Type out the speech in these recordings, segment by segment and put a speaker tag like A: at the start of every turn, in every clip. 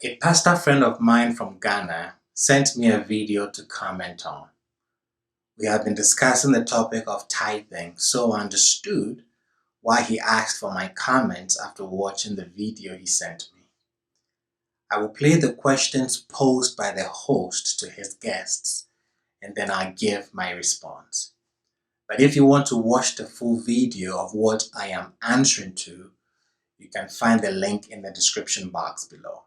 A: A pastor friend of mine from Ghana sent me a video to comment on. We have been discussing the topic of tithing, so I understood why he asked for my comments after watching the video he sent me. I will play the questions posed by the host to his guests, and then I'll give my response. But if you want to watch the full video of what I am answering to, you can find the link in the description box below.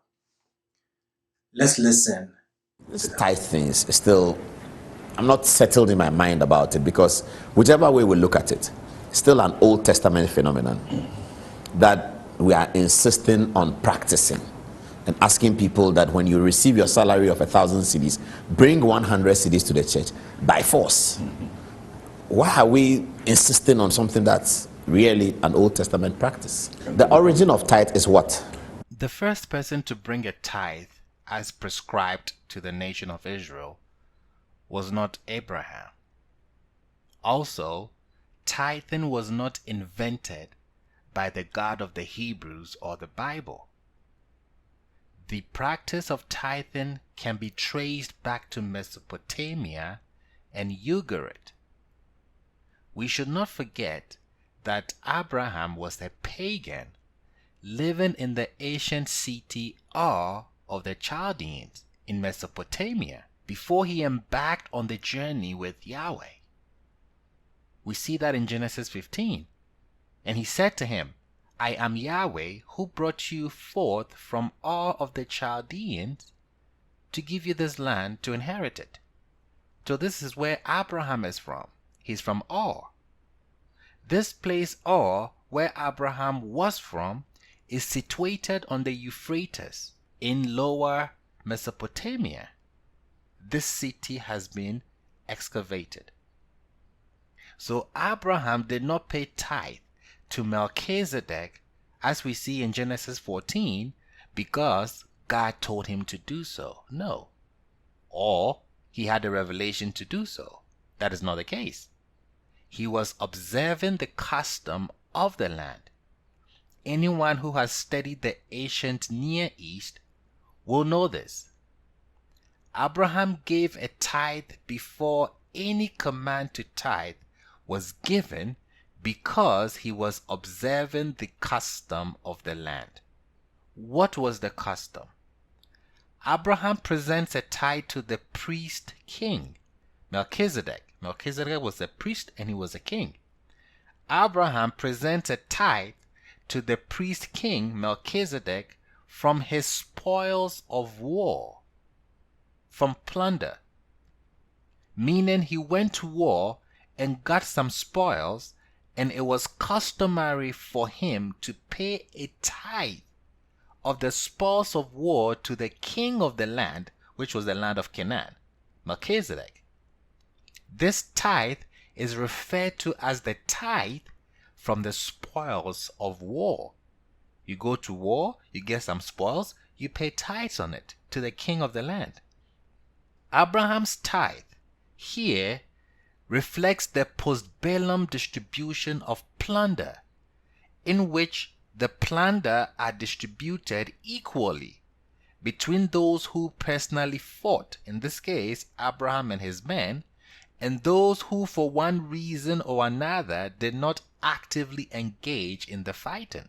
A: Let's listen.
B: This tithe thing is still, I'm not settled in my mind about it, because whichever way we look at it, it's still an Old Testament phenomenon that we are insisting on practicing and asking people that when you receive your salary of 1,000 cedis, bring 100 cedis to the church by force. Why are we insisting on something that's really an Old Testament practice? The origin of tithe is what?
C: The first person to bring a tithe as prescribed to the nation of Israel was not Abraham. Also, tithing was not invented by the God of the Hebrews or the Bible. The practice of tithing can be traced back to Mesopotamia and Ugarit. We should not forget that Abraham was a pagan living in the ancient city Ur of the Chaldeans in Mesopotamia before he embarked on the journey with Yahweh. We see that in Genesis 15. And he said to him, I am Yahweh who brought you forth from Ur of the Chaldeans to give you this land to inherit it. So this is where Abraham is from. He's from Ur. This place Ur, where Abraham was from, is situated on the Euphrates in lower Mesopotamia. This city has been excavated. So Abraham did not pay tithe to Melchizedek, as we see in Genesis 14, because God told him to do so. No. Or he had a revelation to do so. That is not the case. He was observing the custom of the land. Anyone who has studied the ancient Near East will know this. Abraham gave a tithe before any command to tithe was given, because he was observing the custom of the land. What was the custom? Abraham presents a tithe to the priest king, Melchizedek. Melchizedek was a priest and he was a king. Abraham presents a tithe to the priest king Melchizedek from his spoils of war, from plunder. Meaning he went to war and got some spoils, and it was customary for him to pay a tithe of the spoils of war to the king of the land, which was the land of Canaan, Melchizedek. This tithe is referred to as the tithe from the spoils of war. You go to war, you get some spoils, you pay tithes on it to the king of the land. Abraham's tithe here reflects the postbellum distribution of plunder, in which the plunder are distributed equally between those who personally fought, in this case Abraham and his men, and those who for one reason or another did not actively engage in the fighting.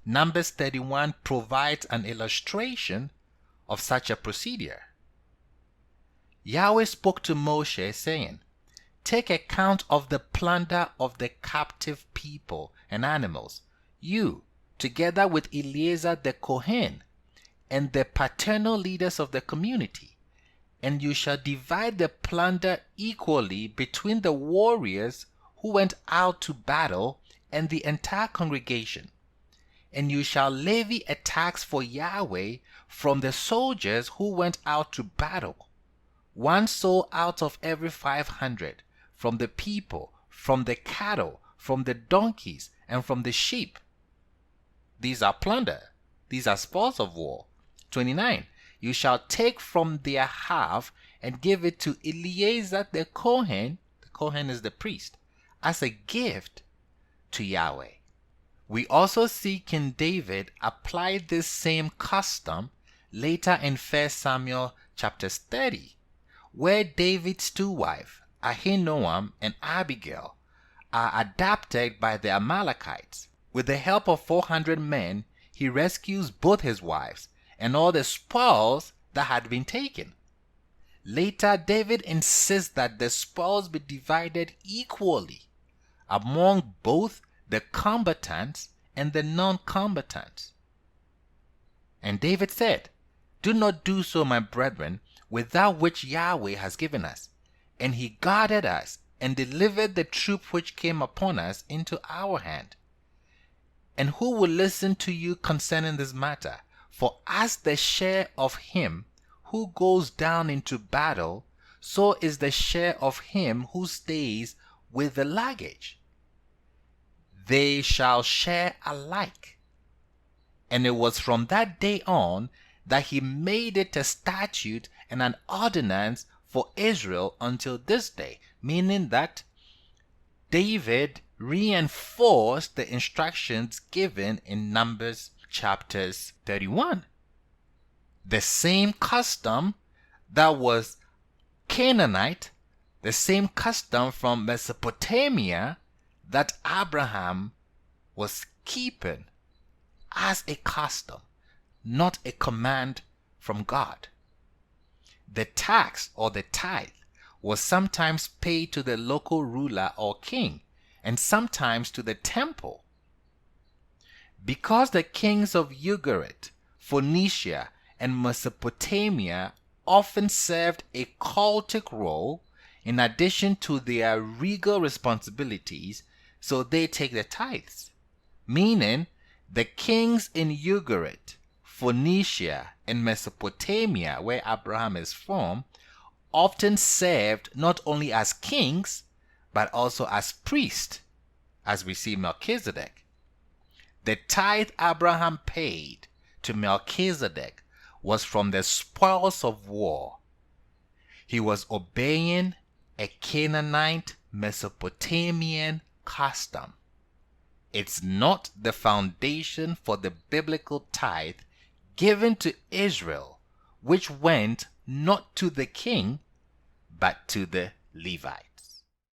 C: Numbers 31 provides an illustration of such a procedure. Yahweh spoke to Moshe, saying, Take account of the plunder of the captive people and animals, you, together with Eleazar the Kohen, and the paternal leaders of the community, and you shall divide the plunder equally between the warriors who went out to battle and the entire congregation. And you shall levy a tax for Yahweh from the soldiers who went out to battle, one soul out of every 500, from the people, from the cattle, from the donkeys, and from the sheep. These are plunder. These are spoils of war. 29. You shall take from their half and give it to Eleazar the Kohen is the priest, as a gift to Yahweh. We also see King David apply this same custom later in 1 Samuel chapter 30, where David's two wives, Ahinoam and Abigail, are adopted by the Amalekites. With the help of 400 men, he rescues both his wives and all the spoils that had been taken. Later, David insists that the spoils be divided equally among both the combatants and the non-combatants. And David said, "Do not do so, my brethren, with that which Yahweh has given us." And he guarded us and delivered the troop which came upon us into our hand. And who will listen to you concerning this matter? For as the share of him who goes down into battle, so is the share of him who stays with the luggage. They shall share alike. And it was from that day on that he made it a statute and an ordinance for Israel until this day, meaning that David reinforced the instructions given in Numbers chapters 31. The same custom that was Canaanite, the same custom from Mesopotamia that Abraham was keeping as a custom, not a command from God. The tax or the tithe was sometimes paid to the local ruler or king, and sometimes to the temple. Because the kings of Ugarit, Phoenicia, and Mesopotamia often served a cultic role in addition to their regal responsibilities, so they take the tithes. Meaning, the kings in Ugarit, Phoenicia, and Mesopotamia, where Abraham is from, often served not only as kings, but also as priests, as we see Melchizedek. The tithe Abraham paid to Melchizedek was from the spoils of war. He was obeying a Canaanite Mesopotamian custom. It's not the foundation for the biblical tithe given to Israel, which went not to the king, but to the Levite.